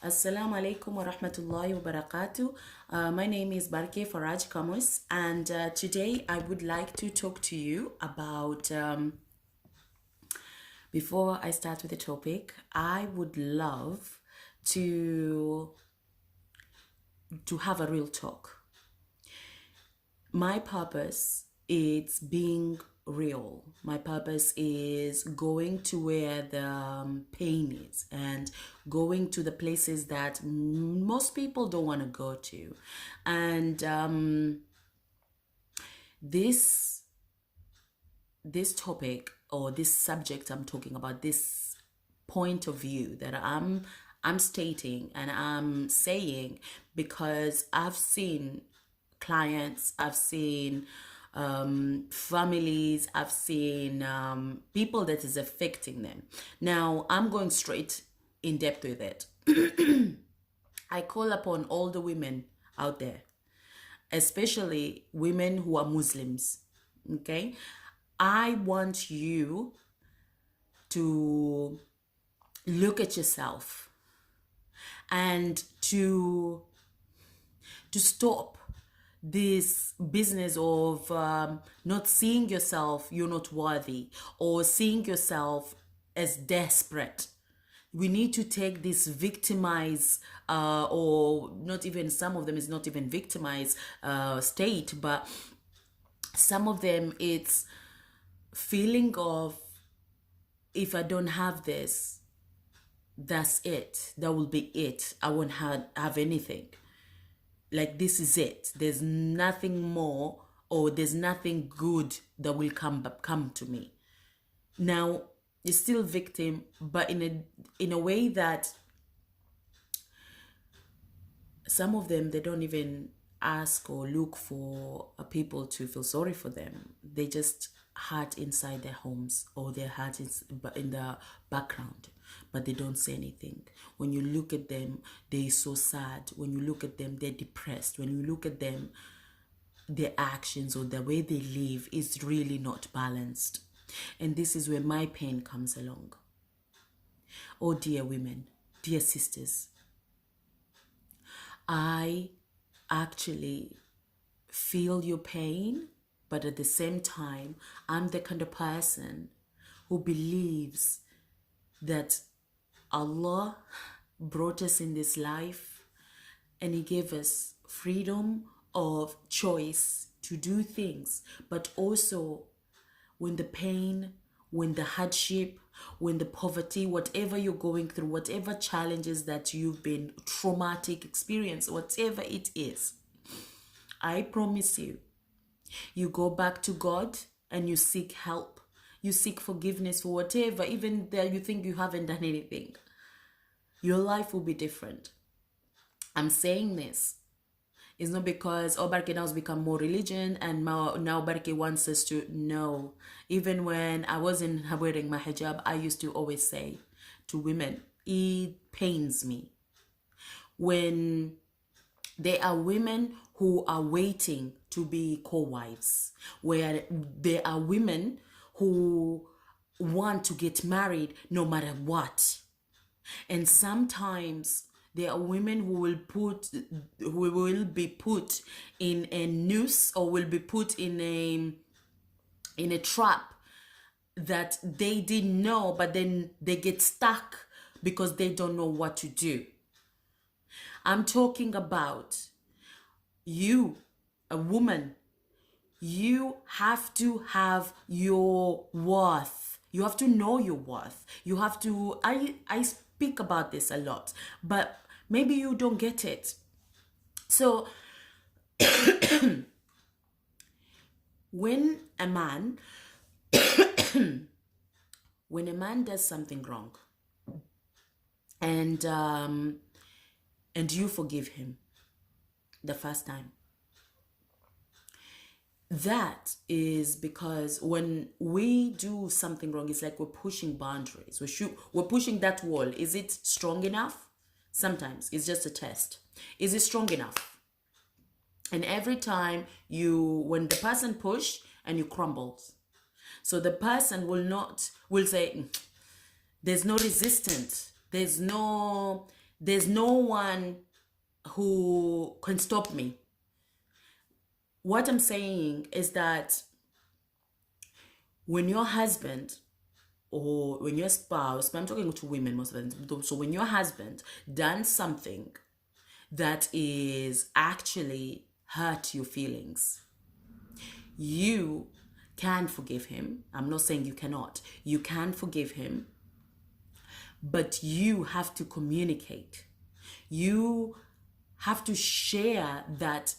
Assalamu alaikum wa rahmatullahi wa barakatuh. My name is Barke Faraj Kamus, and today I would like to talk to you about. Before I start with the topic, I would love to have a real talk. My purpose is being real. My purpose is going to where the pain is and going to the places that most people don't want to go to. And this topic or this subject I'm talking about, this point of view that I'm stating and I'm saying, because I've seen clients, I've seen families, I've seen people that is affecting them. Now I'm going straight in depth with it. I call upon all the women out there, especially women who are Muslims. Okay, I want you to look at yourself and to stop this business of not seeing yourself you're not worthy, or seeing yourself as desperate. We need to take this victimize or not even, some of them is not even victimized state, but some of them it's feeling of, if I don't have this, that's it, that will be it, I won't have anything. Like, this is it, there's nothing more, or there's nothing good that will come to me. Now you're still victim, but in a way that some of them, they don't even ask or look for people to feel sorry for them. They just hurt inside their homes, or their heart is in the background, but they don't say anything. When you look at them, they're so sad. When you look at them, they're depressed. When you look at them, their actions or the way they live is really not balanced. And this is where my pain comes along. Oh, dear women, dear sisters, I actually feel your pain, but at the same time, I'm the kind of person who believes that Allah brought us in this life and He gave us freedom of choice to do things, but also when the pain, when the hardship, when the poverty, whatever you're going through, whatever challenges that you've been, traumatic experience, whatever it is, I promise you, you go back to God and you seek help. You seek forgiveness for whatever, even though you think you haven't done anything. Your life will be different. I'm saying this. It's not because Barke now has become more religion and now Barke wants us to know. Even when I wasn't wearing my hijab, I used to always say to women, it pains me when there are women who are waiting to be co-wives, where there are women who want to get married no matter what. And sometimes there are women who will be put in a noose, or will be put in a trap that they didn't know, but then they get stuck because they don't know what to do. I'm talking about you, a woman. You have to have your worth. You have to know your worth. You have to, I speak about this a lot, but maybe you don't get it. So when a man does something wrong, and you forgive him the first time, that is because when we do something wrong, it's like we're pushing boundaries. We're pushing that wall. Is it strong enough? Sometimes it's just a test. Is it strong enough? And every time when the person push and you crumbles, so the person will say, there's no resistance. There's no There's no one who can stop me. What I'm saying is that when your husband or when your spouse, but I'm talking to women most of the time, so when your husband done something that is actually hurt your feelings, you can forgive him. I'm not saying you cannot. You can forgive him, but you have to communicate. You have to share that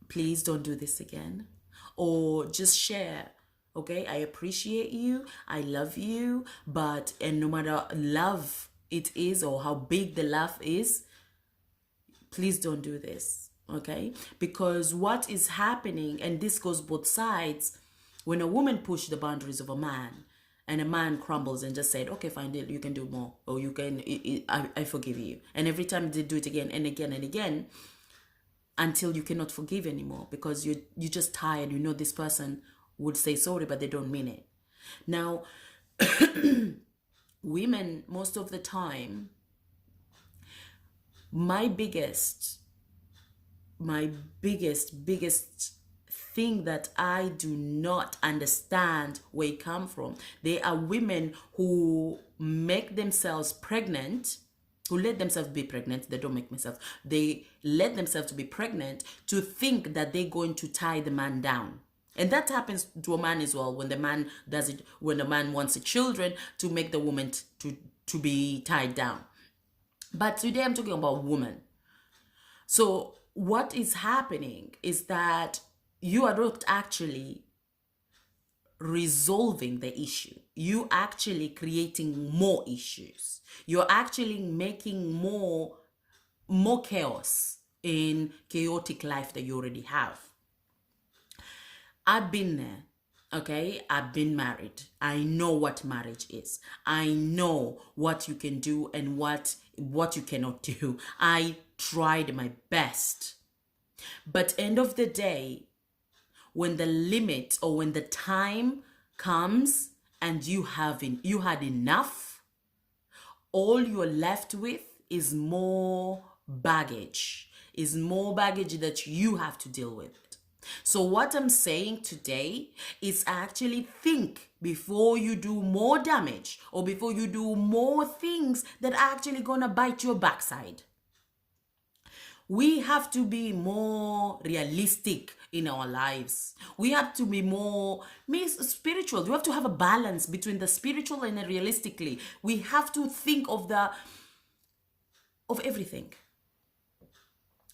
please don't do this again, or just share, okay, I appreciate you, I love you, but and no matter love it is or how big the love is, please don't do this, okay? Because what is happening, and this goes both sides, when a woman pushes the boundaries of a man and a man crumbles and just said, okay, fine, you can do more, or you can, I forgive you. And every time they do it again and again and again, until you cannot forgive anymore, because you're just tired. You know this person would say sorry, but they don't mean it. Now, women, most of the time, my biggest thing that I do not understand where it come from. They are women who make themselves pregnant, who let themselves be pregnant. They don't make themselves. They let themselves to be pregnant to think that they're going to tie the man down. And that happens to a man as well, when the man does it, when the man wants the children, to make the woman to be tied down. But today I'm talking about women. So what is happening is that you are not actually resolving the issue. You actually creating more issues. You're actually making more chaos in chaotic life that you already have. I've been there. Okay, I've been married. I know what marriage is. I know what you can do and what you cannot do. I tried my best. But end of the day, when the limit or when the time comes and you had enough, all you're left with is more baggage. Is more baggage that you have to deal with. So what I'm saying today is actually think before you do more damage or before you do more things that are actually gonna bite your backside. We have to be more realistic in our lives. We have to be more spiritual. You have to have a balance between the spiritual and the realistically. We have to think of everything.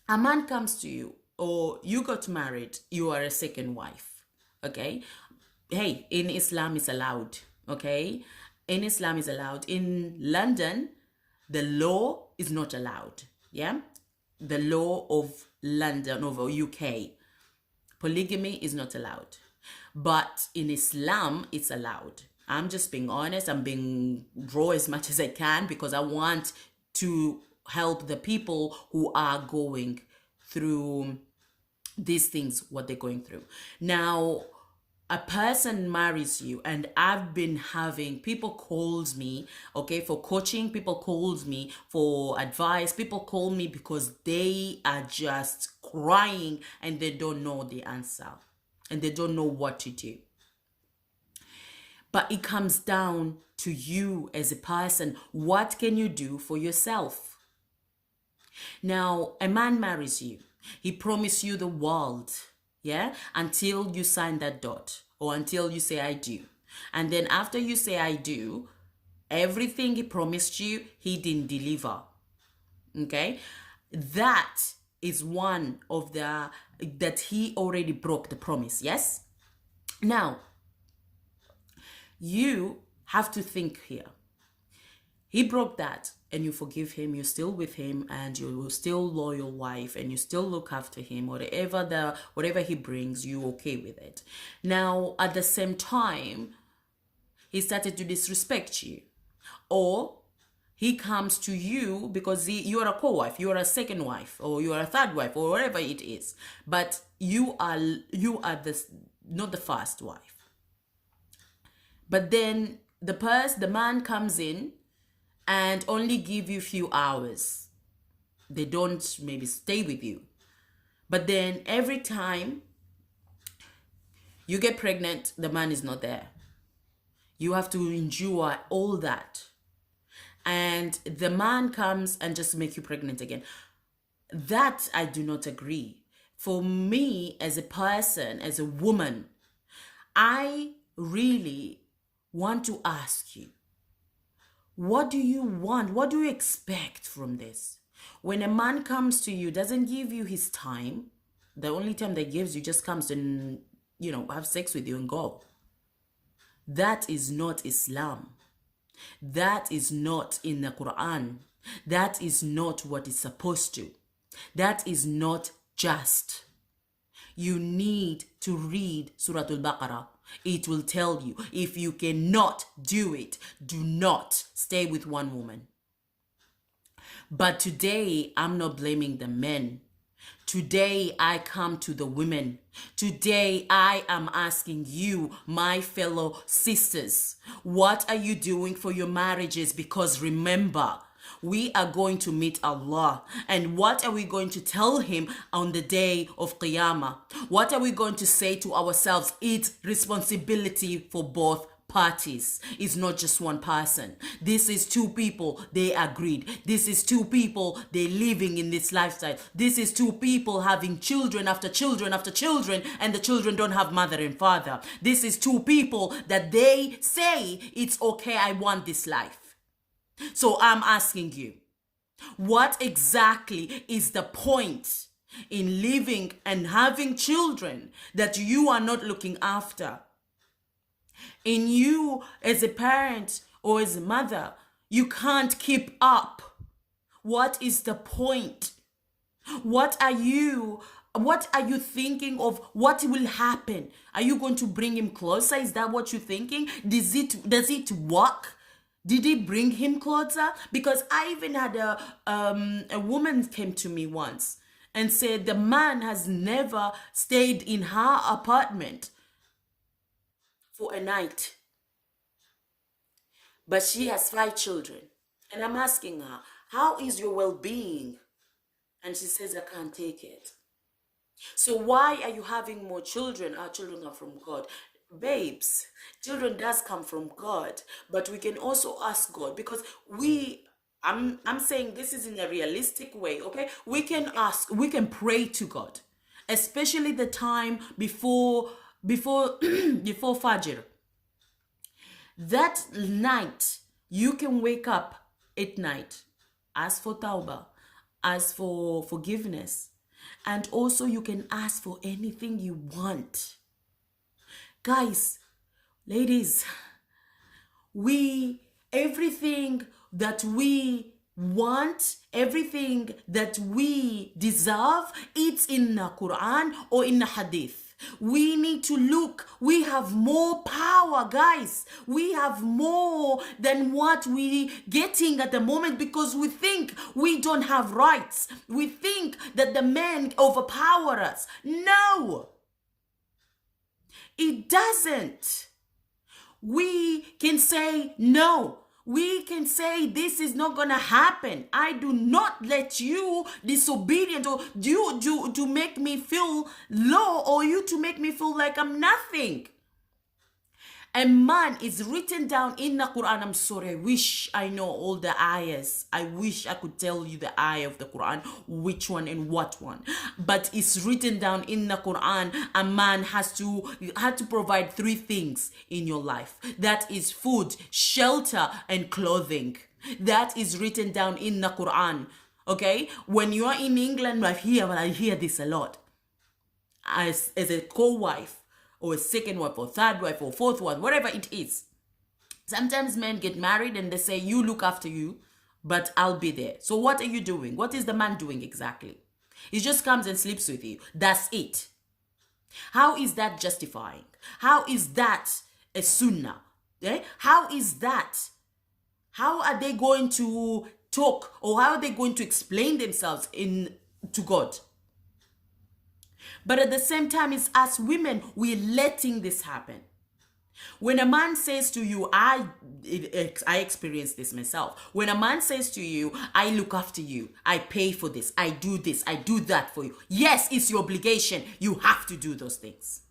A man comes to you, or you got married, you are a second wife, okay? Hey, in Islam it's allowed, okay? In Islam is allowed. In London, the law is not allowed, yeah? The law of London, over UK, polygamy is not allowed. But in Islam, it's allowed. I'm just being honest. I'm being raw as much as I can because I want to help the people who are going through these things, what they're going through. Now, a person marries you, and I've been having people calls me, okay, for coaching. People calls me for advice. People call me because they are just crying and they don't know the answer and they don't know what to do. But it comes down to you as a person. What can you do for yourself? Now, a man marries you. He promised you the world, yeah, until you sign that dot or until you say I do. And then after you say I do, everything he promised you, he didn't deliver. Okay? That is one of that he already broke the promise, yes? Now, you have to think here. He broke that, and you forgive him, you're still with him, and you're still loyal wife, and you still look after him, whatever he brings, you okay with it. Now, at the same time, he started to disrespect you, or he comes to you because you are a co-wife, you are a second wife, or you are a third wife, or whatever it is, but you are not the first wife. But then the man comes in and only give you few hours. They don't maybe stay with you. But then every time you get pregnant, the man is not there. You have to endure all that. And the man comes and just make you pregnant again. That I do not agree. For me, as a person, as a woman, I really want to ask you, what do you want? What do you expect from this? When a man comes to you, doesn't give you his time, the only time that gives you just comes and, have sex with you and go. That is not Islam. That is not in the Quran. That is not what is supposed to. That is not just. You need to read Surah Al-Baqarah. It will tell you, if you cannot do it, do not stay with one woman. But today, I'm not blaming the men. Today, I come to the women. Today, I am asking you, my fellow sisters, what are you doing for your marriages? Because remember, we are going to meet Allah. And what are we going to tell him on the day of Qiyamah? What are we going to say to ourselves? It's responsibility for both parties. It's not just one person. This is two people, they agreed. This is two people, they living in this lifestyle. This is two people having children after children after children, and the children don't have mother and father. This is two people that they say, it's okay, I want this life. So I'm asking you, what exactly is the point in living and having children that you are not looking after? In you as a parent or as a mother, you can't keep up. What is the point? What are you thinking of? What will happen? Are you going to bring him closer? Is that what you're thinking? Does it work? Did it bring him closer? Because I even had a woman came to me once and said the man has never stayed in her apartment for a night. But she has 5 children. And I'm asking her, how is your well-being? And she says, I can't take it. So why are you having more children? Our children are from God. Babes, children does come from God, but we can also ask God, because I'm saying this is in a realistic way, okay? We can pray to God, especially the time before Fajr. That night, you can wake up at night, ask for tawbah, ask for forgiveness, and also you can ask for anything you want. Guys, ladies, everything that we want, everything that we deserve, it's in the Quran or in the Hadith. We need to look. We have more power, guys. We have more than what we getting at the moment, because we think we don't have rights. We think that the men overpower us. No. It doesn't. We can say no. We can say this is not gonna happen. I do not let you disobedient, or you to make me feel low, or you to make me feel like I'm nothing. A man is written down in the Quran. I'm sorry, I wish I know all the ayahs. I wish I could tell you the ayah of the Quran, which one and what one. But it's written down in the Quran, a man had to provide 3 things in your life. That is food, shelter, and clothing. That is written down in the Quran. Okay? When you are in England, I hear this a lot. As a co-wife, or a second wife, or third wife, or fourth wife, whatever it is. Sometimes men get married and they say, you look after you, but I'll be there. So what are you doing? What is the man doing exactly? He just comes and sleeps with you. That's it. How is that justifying? How is that a sunnah? Eh? How is that? How are they going to talk, or how are they going to explain themselves to God? But at the same time, it's us women, we're letting this happen. When a man says to you, I experienced this myself. When a man says to you, I look after you, I pay for this, I do that for you. Yes, it's your obligation. You have to do those things.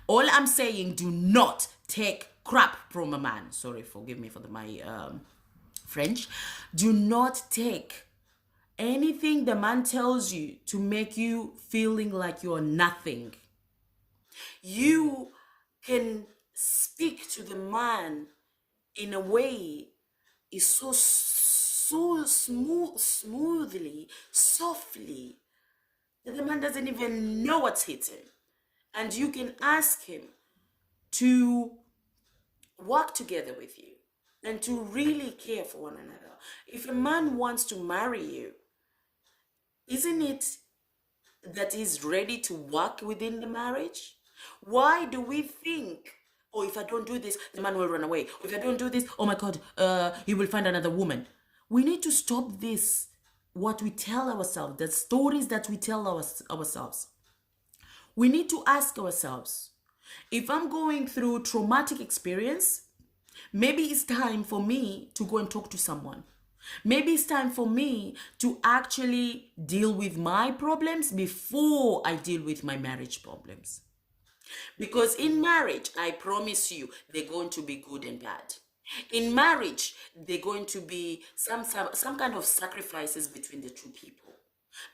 All I'm saying, do not take crap from a man. Sorry, forgive me for my French. Do not take anything the man tells you to make you feeling like you're nothing. You can speak to the man in a way is so smoothly, softly, that the man doesn't even know what's hitting. And you can ask him to work together with you and to really care for one another. If a man wants to marry you, isn't it that he's ready to work within the marriage? Why do we think, oh, if I don't do this, the man will run away? If I don't do this, oh my God, he will find another woman. We need to stop this, what we tell ourselves, the stories that we tell ourselves. We need to ask ourselves, if I'm going through traumatic experience, maybe it's time for me to go and talk to someone. Maybe it's time for me to actually deal with my problems before I deal with my marriage problems. Because in marriage, I promise you, they're going to be good and bad. In marriage, they're going to be some kind of sacrifices between the two people.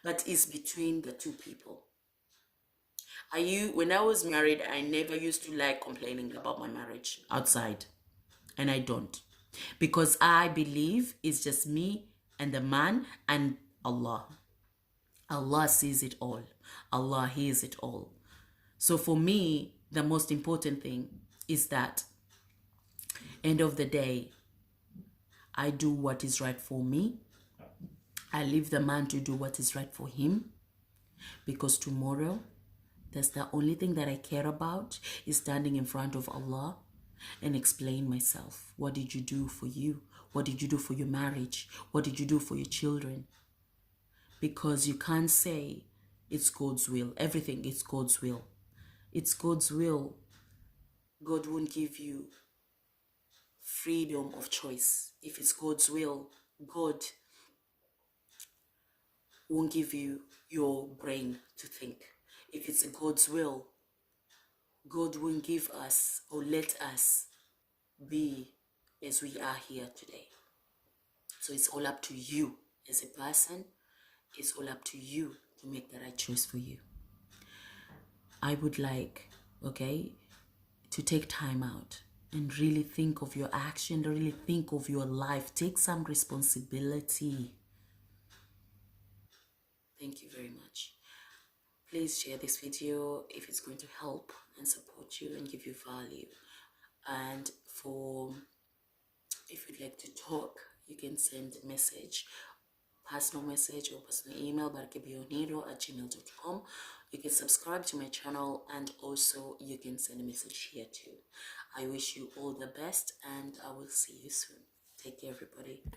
But it's between the two people. When I was married, I never used to like complaining about my marriage outside. And I don't. Because I believe it's just me and the man and Allah. Allah sees it all. Allah hears it all. So for me, the most important thing is that end of the day, I do what is right for me. I leave the man to do what is right for him. Because tomorrow, that's the only thing that I care about, is standing in front of Allah and explain myself. What did you do for you? What did you do for your marriage? What did you do for your children? Because you can't say it's God's will. Everything is God's will. It's God's will. God won't give you freedom of choice. If it's God's will, God won't give you your brain to think. If it's God's will, God won't give us or let us be as we are here today. So it's all up to you as a person. It's all up to you to make the right choice for you. I would like, to take time out and really think of your action, really think of your life. Take some responsibility. Thank you very much. Please share this video if it's going to help and support you and give you value. And if you'd like to talk, you can send a message, personal message or personal email, barkebioniro@gmail.com. You can subscribe to my channel, and also you can send a message here too. I wish you all the best, and I will see you soon. Take care, everybody.